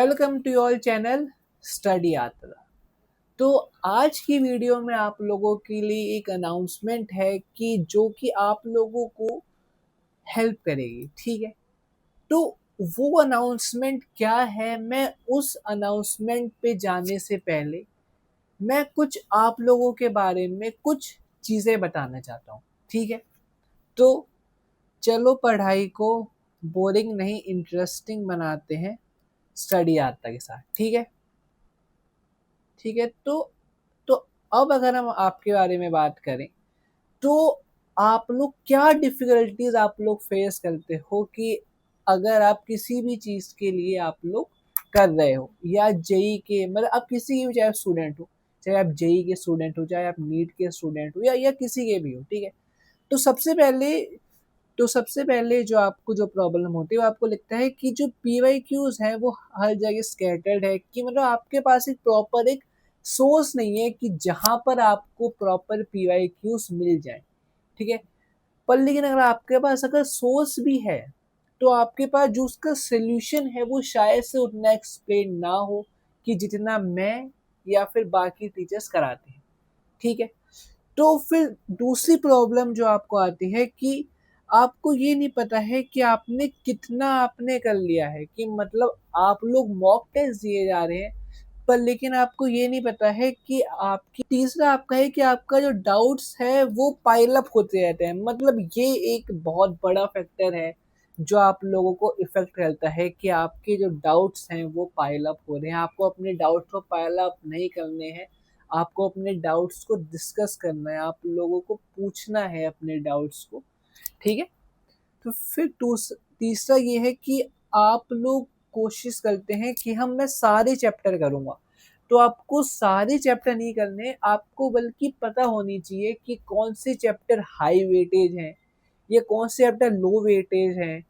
Welcome to your channel study Yatra. तो आज की वीडियो में आप लोगों के लिए एक अनाउंसमेंट है कि जो कि आप लोगों को हेल्प करेगी। ठीक है, तो वो अनाउंसमेंट क्या है, मैं उस अनाउंसमेंट पे जाने से पहले मैं कुछ आप लोगों के बारे में कुछ चीज़ें बताना चाहता हूँ। ठीक है, तो चलो पढ़ाई को बोरिंग नहीं इंटरेस्टिंग बनाते हैं स्टडी यात्रा के साथ। ठीक है, ठीक है। तो अब अगर हम आपके बारे में बात करें तो आप लोग क्या डिफिकल्टीज आप लोग फेस करते हो कि अगर आप किसी भी चीज के लिए आप लोग कर रहे हो या जेई के मतलब आप किसी के भी चाहे स्टूडेंट हो, चाहे आप जेई के स्टूडेंट हो, चाहे आप नीट के स्टूडेंट हो या किसी के भी हो। ठीक है, तो सबसे पहले जो आपको जो प्रॉब्लम होती है वो आपको लगता है कि जो पीवाईक्यूज है वो हर जगह स्कैटर्ड है, कि मतलब आपके पास एक प्रॉपर एक सोर्स नहीं है कि जहां पर आपको प्रॉपर पीवाईक्यूज मिल जाए। ठीक है, पर लेकिन अगर आपके पास अगर सोर्स भी है तो आपके पास जो उसका सोल्यूशन है वो शायद से उतना एक्सप्लेन ना हो कि जितना मैं या फिर बाकी टीचर्स कराते हैं। ठीक है, तो फिर दूसरी प्रॉब्लम जो आपको आती है कि आपको ये नहीं पता है कि आपने कितना आपने कर लिया है, कि मतलब आप लोग मॉक टेस्ट दिए जा रहे हैं पर लेकिन आपको ये नहीं पता है कि आपकी तीसरा आपका है कि आपका जो डाउट्स है वो पाइल अप होते रहते हैं। मतलब ये एक बहुत बड़ा फैक्टर है जो आप लोगों को इफेक्ट करता है कि आपके जो डाउट्स हैं वो पाइल अप हो रहे हैं। आपको अपने डाउट्स को पाइल अप नहीं करने हैं, आपको अपने डाउट्स को डिस्कस करना है, आप लोगों को पूछना है अपने डाउट्स को। ठीक है, तो फिर तीसरा ये है कि आप लोग कोशिश करते हैं कि मैं सारे चैप्टर करूँगा, तो आपको सारे चैप्टर नहीं करने, आपको बल्कि पता होनी चाहिए कि कौन से चैप्टर हाई वेटेज हैं या कौन से चैप्टर लो वेटेज हैं,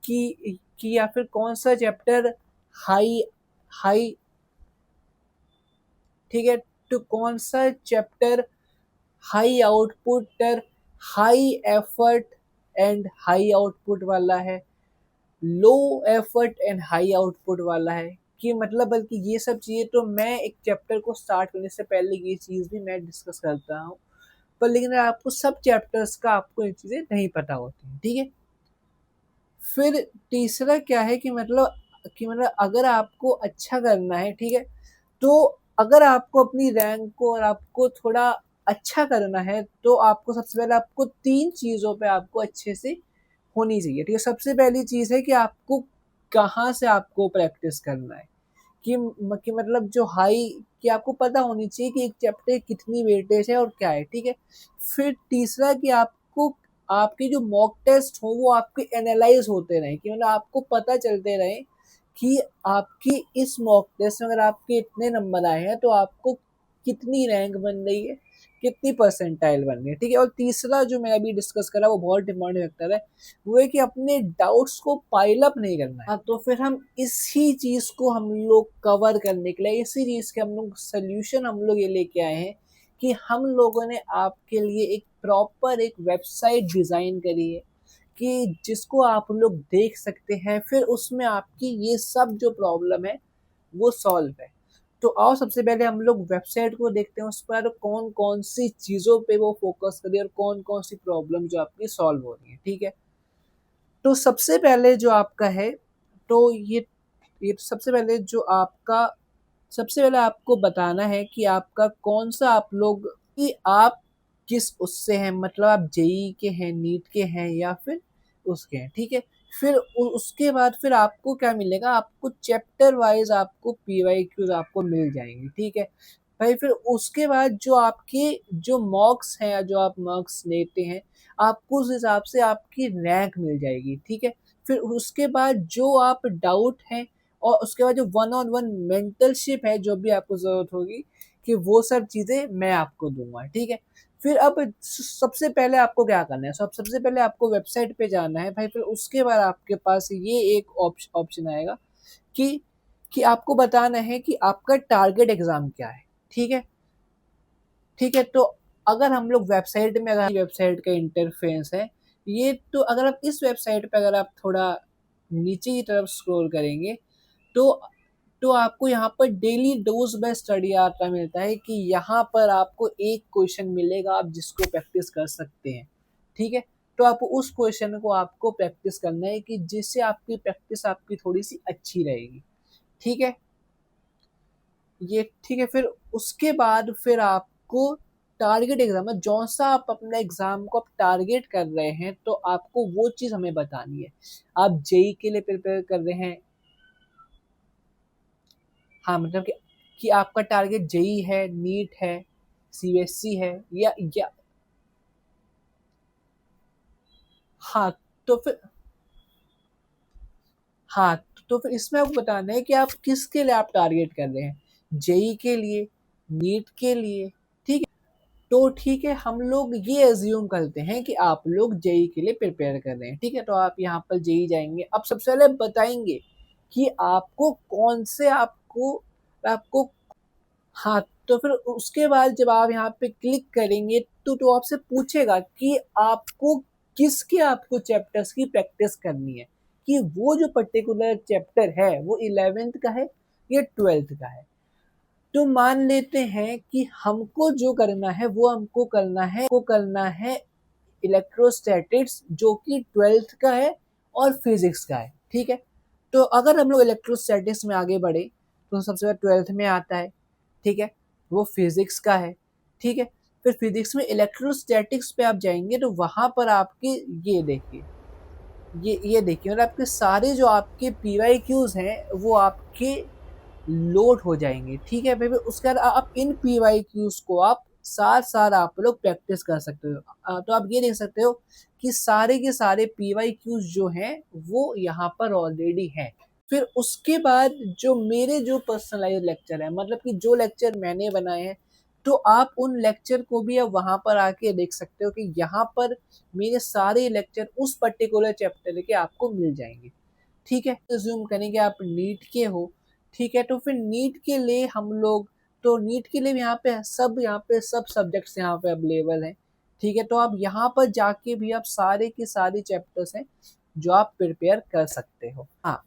कि या फिर कौन सा चैप्टर हाई हाई ठीक है, तो कौन सा चैप्टर हाई आउटपुट और high effort and high output वाला है, low effort and high output वाला है। कि मतलब बल्कि ये सब चीज़ें तो मैं एक चैप्टर को स्टार्ट करने से पहले ये चीज़ भी मैं डिस्कस करता हूँ, पर लेकिन आपको सब चैप्टर्स का आपको ये चीज़ें नहीं पता होती। ठीक है, फिर तीसरा क्या है कि मतलब अगर आपको अच्छा करना है, ठीक है, तो अगर आपको अपनी रैंक को और आपको थोड़ा अच्छा करना है तो आपको सबसे पहले आपको तीन चीज़ों पे आपको अच्छे से होनी चाहिए। ठीक है, सबसे पहली चीज़ है कि आपको कहाँ से आपको प्रैक्टिस करना है, कि मतलब जो हाई, कि आपको पता होनी चाहिए कि एक चैप्टर कितनी वेटेज है और क्या है। ठीक है, फिर तीसरा कि आपको आपके जो मॉक टेस्ट हो वो आपके एनालाइज होते रहे, कि मतलब आपको पता चलते रहे कि आपकी इस मॉक टेस्ट में अगर आपके इतने नंबर आए हैं तो आपको कितनी रैंक बन रही है, कितनी परसेंटाइल बन रही है। ठीक है, और तीसरा जो मैं अभी डिस्कस करा वो बहुत इंपॉर्टेंट फैक्टर है, वो है कि अपने डाउट्स को पाइल अप नहीं करना है। हाँ, तो फिर हम इसी चीज को हम लोग कवर करने के लिए, इसी चीज के हम लोग सोल्यूशन हम लोग ये लेके आए हैं कि हम लोगों ने आपके लिए एक प्रॉपर एक वेबसाइट डिजाइन करी है कि जिसको आप लोग देख सकते हैं, फिर उसमें आपकी ये सब जो प्रॉब्लम है वो सॉल्व है। तो आओ सबसे पहले हम लोग वेबसाइट को देखते हैं, उस पर कौन कौन सी चीज़ों पे वो फोकस करिए और कौन कौन सी प्रॉब्लम जो आपकी सॉल्व हो रही है। ठीक है, तो सबसे पहले जो आपका है, तो ये सबसे पहले जो आपका, सबसे पहले आपको बताना है कि आपका कौन सा आप लोग, कि आप किस उससे हैं, मतलब आप जेई के हैं, नीट के हैं या फिर उसके हैं। ठीक है, फिर उसके बाद फिर आपको क्या मिलेगा, आपको चैप्टर वाइज आपको पीवाईक्यूज आपको मिल जाएंगे। ठीक है भाई, फिर उसके बाद जो आपके जो मॉक्स हैं या जो आप मार्क्स लेते हैं, आपको उस हिसाब से आपकी रैंक मिल जाएगी। ठीक है, फिर उसके बाद जो आप डाउट हैं और उसके बाद जो वन ऑन वन मेंटलशिप है जो भी आपको ज़रूरत होगी, कि वो सब चीज़ें मैं आपको दूंगा। ठीक है, फिर अब सबसे पहले आपको क्या करना है, सबसे पहले आपको वेबसाइट पे जाना है भाई। फिर उसके बाद आपके पास ये एक ऑप्शन आएगा कि आपको बताना है कि आपका टारगेट एग्ज़ाम क्या है। ठीक है, ठीक है, तो अगर हम लोग वेबसाइट में, अगर वेबसाइट का इंटरफेस है ये, तो अगर आप इस वेबसाइट पे अगर आप थोड़ा नीचे की तरफ स्क्रॉल करेंगे तो तो आपको यहाँ पर डेली डोज बाय स्टडी आता मिलता है कि यहाँ पर आपको एक क्वेश्चन मिलेगा आप जिसको प्रैक्टिस कर सकते हैं, ठीक है। तो आपको उस क्वेश्चन को आपको प्रैक्टिस करना है कि जिससे आपकी प्रैक्टिस आपकी थोड़ी सी अच्छी रहेगी, ठीक है। ये ठीक है। फिर उसके बाद फिर आपको टारगेट एग्जाम है, जौन सा आप अपना एग्जाम को आप टारगेट कर रहे हैं तो आपको वो चीज़ हमें बतानी है। आप जेई के लिए प्रिपेयर कर रहे हैं, हाँ मतलब कि आपका टारगेट जेई है, नीट है, सीबीएसई है या हाँ तो फिर हाँ तो फिर इसमें आपको बताना है कि आप किसके लिए आप टारगेट कर रहे हैं, जेई के लिए, नीट के लिए, ठीक है। तो ठीक है, हम लोग ये एज्यूम करते हैं कि आप लोग जेई के लिए प्रिपेयर कर रहे हैं, ठीक है। तो आप यहाँ पर जेई जाएंगे, अब सबसे पहले बताएंगे कि आपको कौन से आपको आपको हाँ तो फिर उसके बाद जब आप यहाँ पे क्लिक करेंगे तो आपसे पूछेगा कि आपको किसके आपको चैप्टर्स की प्रैक्टिस करनी है, कि वो जो पर्टिकुलर चैप्टर है वो 11th का है या 12th का है। तो मान लेते हैं कि हमको जो करना है वो हमको करना है इलेक्ट्रोस्टैटिक्स जो कि 12th का है और फिजिक्स का है, ठीक है। तो अगर हम लोग इलेक्ट्रोस्टैटिक्स में आगे बढ़े तो सबसे पहले 12th में आता है, ठीक है, वो फिजिक्स का है, ठीक है। फिर फिजिक्स में इलेक्ट्रोस्टैटिक्स पे आप जाएंगे तो वहां पर आपके ये देखिए, ये देखिए और आपके सारे जो आपके पीवाई क्यूज हैं वो आपके लोड हो जाएंगे, ठीक है। फिर उसके बाद आप इन पीवाई क्यूज को आप साथ साथ आप लोग प्रैक्टिस कर सकते हो। तो आप ये देख सकते हो कि सारे के सारे पीवाई क्यूज जो हैं वो यहाँ पर ऑलरेडी हैं। फिर उसके बाद जो मेरे जो पर्सनलाइज लेक्चर है, मतलब कि जो लेक्चर मैंने बनाए हैं, तो आप उन लेक्चर को भी अब वहाँ पर आके देख सकते हो कि यहाँ पर मेरे सारे लेक्चर उस पर्टिकुलर चैप्टर के आपको मिल जाएंगे, ठीक है। रिज्यूम करेंगे आप नीट के हो, ठीक है। तो फिर नीट के लिए हम लोग, तो नीट के लिए यहाँ पे सब सब्जेक्ट्स यहाँ पे अवेलेबल हैं, ठीक है। तो आप यहाँ पर जाके भी आप सारे के सारे चैप्टर्स हैं जो आप प्रिपेयर कर सकते हो। हाँ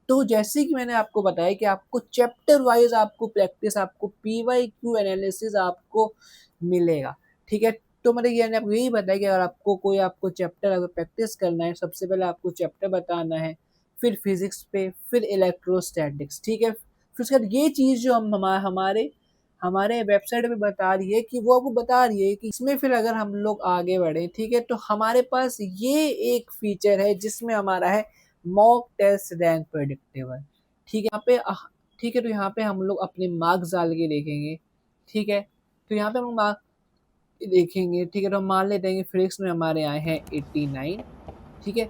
तो जैसे कि मैंने आपको बताया कि आपको चैप्टर वाइज आपको प्रैक्टिस, आपको पीवाई क्यू एनालिसिस आपको मिलेगा, ठीक है। तो मतलब ये आपको यही बताया कि अगर आपको कोई आपको चैप्टर अगर प्रैक्टिस करना है, सबसे पहले आपको चैप्टर बताना है, फिर फिजिक्स पे, फिर इलेक्ट्रोस्टैटिक्स, ठीक है। फिर उसके बाद ये चीज़ जो हमारे हमारे वेबसाइट पे बता रही है कि वो आपको बता रही है कि इसमें फिर अगर हम लोग आगे बढ़े, ठीक है, तो हमारे पास ये एक फीचर है जिसमें हमारा है मॉक टेस्ट रैंक प्रेडिक्टेबल, ठीक है। यहाँ पे ठीक है, तो यहाँ पे हम लोग अपने मार्क्स डाल के देखेंगे, ठीक है। तो यहाँ पे हम मार्क्स देखेंगे, ठीक है। तो हम मान लेते हैं कि फिजिक्स में हमारे आए हैं 89, ठीक है।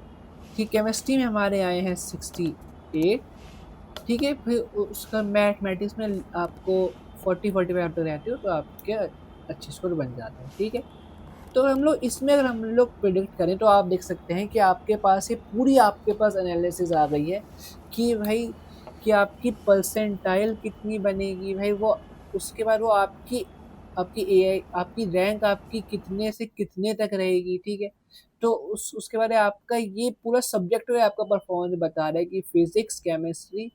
ठीक, केमिस्ट्री में हमारे आए हैं 68, ठीक है। फिर उसका मैथमेटिक्स में आपको 40-45 तक रहते हो तो आपके अच्छे स्कोर बन जाते हैं, ठीक है। तो हम लोग इसमें अगर हम लोग प्रिडिक्ट करें तो आप देख सकते हैं कि आपके पास ये पूरी आपके पास एनालिसिस आ गई है कि भाई कि आपकी परसेंटाइल कितनी बनेगी भाई, वो उसके बाद वो आपकी आपकी एआई आपकी रैंक आपकी कितने से कितने तक रहेगी, ठीक है। तो उसके बाद आपका ये पूरा सब्जेक्ट है आपका परफॉर्मेंस बता रहा है कि फिजिक्स, केमिस्ट्री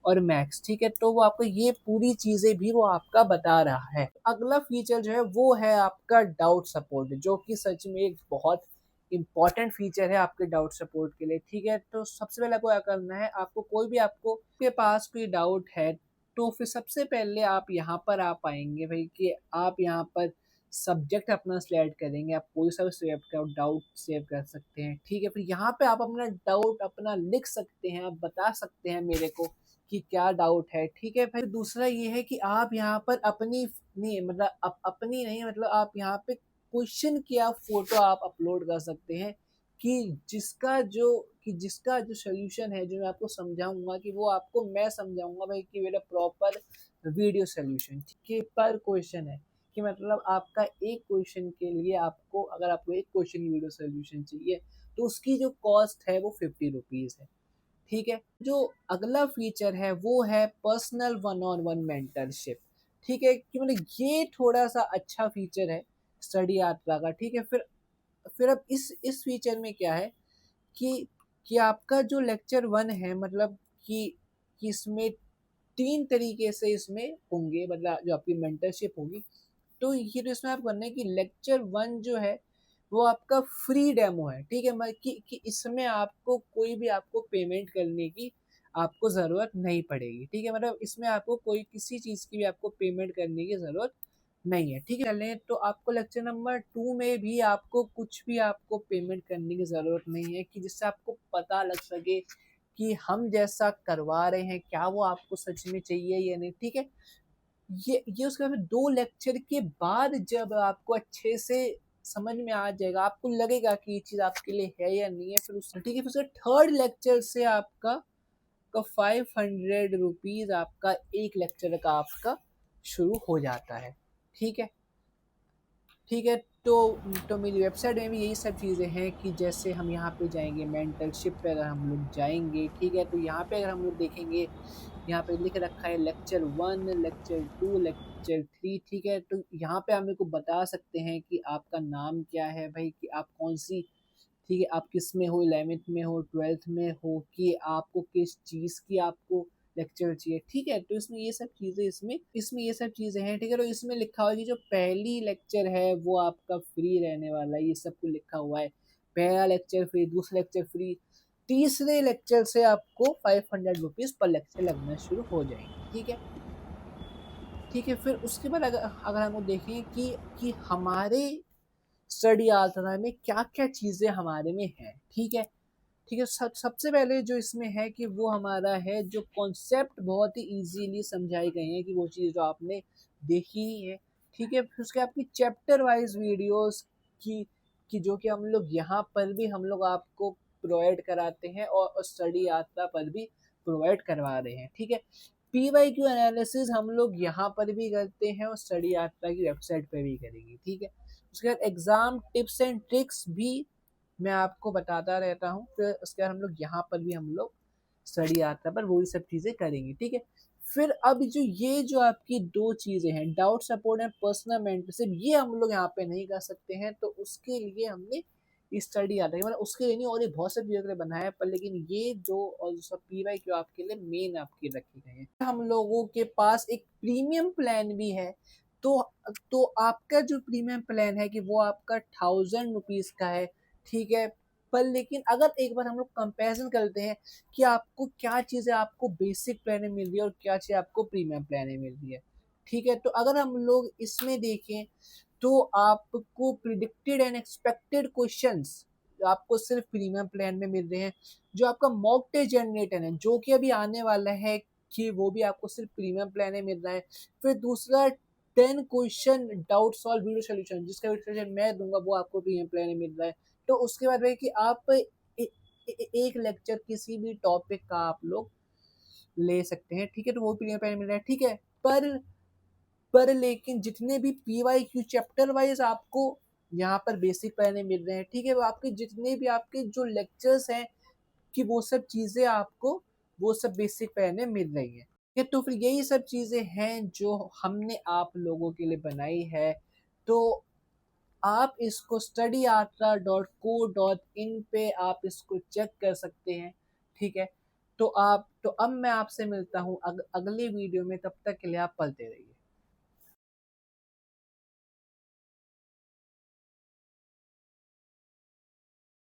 और मैथ्स, ठीक है। तो वो आपको ये पूरी चीजें भी वो आपका बता रहा है। अगला फीचर जो है वो है आपका डाउट सपोर्ट, जो कि सच में एक बहुत इंपॉर्टेंट फीचर है आपके डाउट सपोर्ट के लिए, ठीक है। तो सबसे पहले आपको क्या करना है, आपको कोई भी आपको के पास कोई डाउट है तो फिर सबसे पहले आप यहाँ पर आ पाएंगे भाई कि आप यहाँ पर सब्जेक्ट अपना सिलेक्ट करेंगे, आप कोई सा भी सेव डाउट सेव कर सकते हैं, ठीक है। फिर यहाँ पे आप अपना डाउट अपना लिख सकते हैं, आप बता सकते हैं मेरे को कि क्या डाउट है, ठीक है। फिर दूसरा ये है कि आप यहाँ पर अपनी नहीं मतलब अपनी नहीं मतलब आप यहाँ पे क्वेश्चन की आप फोटो आप अपलोड कर सकते हैं कि जिसका जो सोल्यूशन है जो मैं आपको समझाऊंगा कि वो आपको मैं समझाऊंगा भाई कि मेरा प्रॉपर वीडियो सोल्यूशन के पर क्वेश्चन है कि मतलब आपका एक क्वेश्चन के लिए आपको अगर आपको एक क्वेश्चन की वीडियो सोल्यूशन चाहिए तो उसकी जो कॉस्ट है वो 50 रुपीज़ है, ठीक है। जो अगला फीचर है वो है personal one on one mentorship, ठीक है। कि मतलब ये थोड़ा सा अच्छा फीचर है स्टडी यात्रा का, ठीक है। फिर अब इस फीचर में क्या है कि आपका जो लेक्चर 1 है मतलब कि इसमें 3 तरीके से इसमें होंगे, मतलब जो आपकी मेंटरशिप होगी। तो ये तो इसमें आप करना है कि लेक्चर 1 जो है वो आपका फ्री डेमो है, ठीक है, मतलब कि इसमें आपको कोई भी आपको पेमेंट करने की आपको ज़रूरत नहीं पड़ेगी, ठीक है, मतलब इसमें आपको कोई किसी चीज़ की भी आपको पेमेंट करने की ज़रूरत नहीं है, ठीक है। चलें तो आपको लेक्चर नंबर 2 में भी आपको कुछ भी आपको पेमेंट करने की ज़रूरत नहीं है, कि जिससे आपको पता लग सके कि हम जैसा करवा रहे हैं क्या वो आपको सच में चाहिए या नहीं, ठीक है। ये उसके बाद 2 लेक्चर के बाद जब आपको अच्छे से समझ में आ जाएगा, आपको लगेगा कि ये चीज़ आपके लिए है या नहीं है, फिर उस ठीक है, फिर उसके थर्ड लेक्चर से आपका का 500 रुपीज़ आपका एक लेक्चर का आपका शुरू हो जाता है, ठीक है। ठीक है, तो मेरी वेबसाइट में भी यही सब चीज़ें हैं कि जैसे हम यहाँ पे जाएँगे मेंटरशिप पे, अगर हम लोग जाएँगे, ठीक है, तो यहाँ पे अगर हम लोग देखेंगे, यहाँ पे लिख रखा है लेक्चर 1, लेक्चर 2, लेक्चर 3, ठीक है, तो यहाँ पे आप मेरे को बता सकते हैं कि आपका नाम क्या है भाई, कि आप कौन-सी, ठीक है, आप किस में हो, 11th में हो, 12th में हो, कि आपको किस चीज़ की आपको लेक्चर चाहिए, ठीक है। तो इसमें ये सब चीज़ें इसमें ये सब चीज़ें हैं, ठीक है। तो इसमें लिखा हुआ है कि जो पहली लेक्चर है वो आपका फ्री रहने वाला है, ये सब कुछ लिखा हुआ है। पहला लेक्चर फ्री, दूसरा लेक्चर फ्री, तीसरे लेक्चर से आपको 500 रुपीज़ पर लेक्चर लगना शुरू हो जाएंगे, ठीक है। ठीक है, फिर उसके बाद अगर अगर हम लोग देखें कि हमारे स्टडी आल्टरनेटिव में क्या-क्या चीज़ें हमारे में हैं, ठीक है, सबसे पहले जो इसमें है कि वो हमारा है जो कॉन्सेप्ट बहुत ही ईज़िली समझाई गई हैं, कि वो चीज़ जो आपने देखी ही है, ठीक है। फिर उसके आपकी चैप्टर वाइज़ वीडियोज़ की कि जो कि हम लोग यहाँ पर भी हम लोग आपको प्रोवाइड कराते हैं, और स्टडी यात्रा पर भी प्रोवाइड करवा रहे हैं, ठीक है। पीवाईक्यू एनालिसिस हम लोग यहाँ पर भी करते हैं और स्टडी यात्रा की वेबसाइट पे भी करेंगे, ठीक है। उसके बाद एग्ज़ाम टिप्स एंड ट्रिक्स भी मैं आपको बताता रहता हूँ, फिर उसके बाद हम लोग यहाँ पर भी हम लोग स्टडी यात्रा पर वही सब चीज़ें करेंगे, ठीक है। फिर अब जो आपकी 2 चीज़ें हैं, doubt support and personal mentorship, ये हम लोग यहाँ पे नहीं कर सकते हैं, तो उसके लिए हमने स्टडी यात्रा मतलब उसके लिए नहीं, और ये बहुत सारी चीज़ों के लिए बनाया है, पर लेकिन ये जो और सब पीवाईक्यू आपके लिए मेन आपके रखे गए हैं। हम लोगों के पास एक प्रीमियम प्लान भी है, तो आपका जो प्रीमियम प्लान है कि वो आपका 1000 रुपीज़ का है, ठीक है। पर लेकिन अगर एक बार हम लोग कंपैरिजन करते हैं कि आपको क्या चीज़ें आपको बेसिक प्लान में मिल रही है और क्या चीज़ें आपको प्रीमियम प्लान में मिल रही है, ठीक है। तो अगर हम लोग इसमें देखें तो आपको प्रिडिक्टेड एंड एक्सपेक्टेड क्वेश्चंस आपको सिर्फ प्रीमियम प्लान में मिल रहे हैं। जो आपका मॉक टेस्ट जनरेटर है जो कि अभी आने वाला है, कि वो भी आपको सिर्फ प्रीमियम प्लान में मिल रहा है। फिर दूसरा 10 question doubt solve video solution, जिसका वीडियो सोल्यूशन मैं दूंगा, वो आपको प्रीमियम प्लान में मिल रहा है। तो उसके बाद भाई कि आप एक लेक्चर किसी भी टॉपिक का आप लोग ले सकते हैं, ठीक है, तो वो प्रीमियम प्लान मिल रहा है, ठीक है। पर लेकिन जितने भी पीवाईक्यू चैप्टर वाइज आपको यहाँ पर बेसिक प्लान में मिल रहे हैं, ठीक है, वो आपके जितने भी आपके जो लेक्चर्स हैं, कि वो सब चीज़ें आपको वो सब बेसिक प्लान में मिल रही हैं, ठीक है। तो फिर यही सब चीज़ें हैं जो हमने आप लोगों के लिए बनाई है। तो आप इसको studyatra.co.in पे आप इसको चेक कर सकते हैं, ठीक है। तो अब मैं आपसे मिलता हूँ अगले वीडियो में, तब तक के लिए आप पढ़ते रहिए।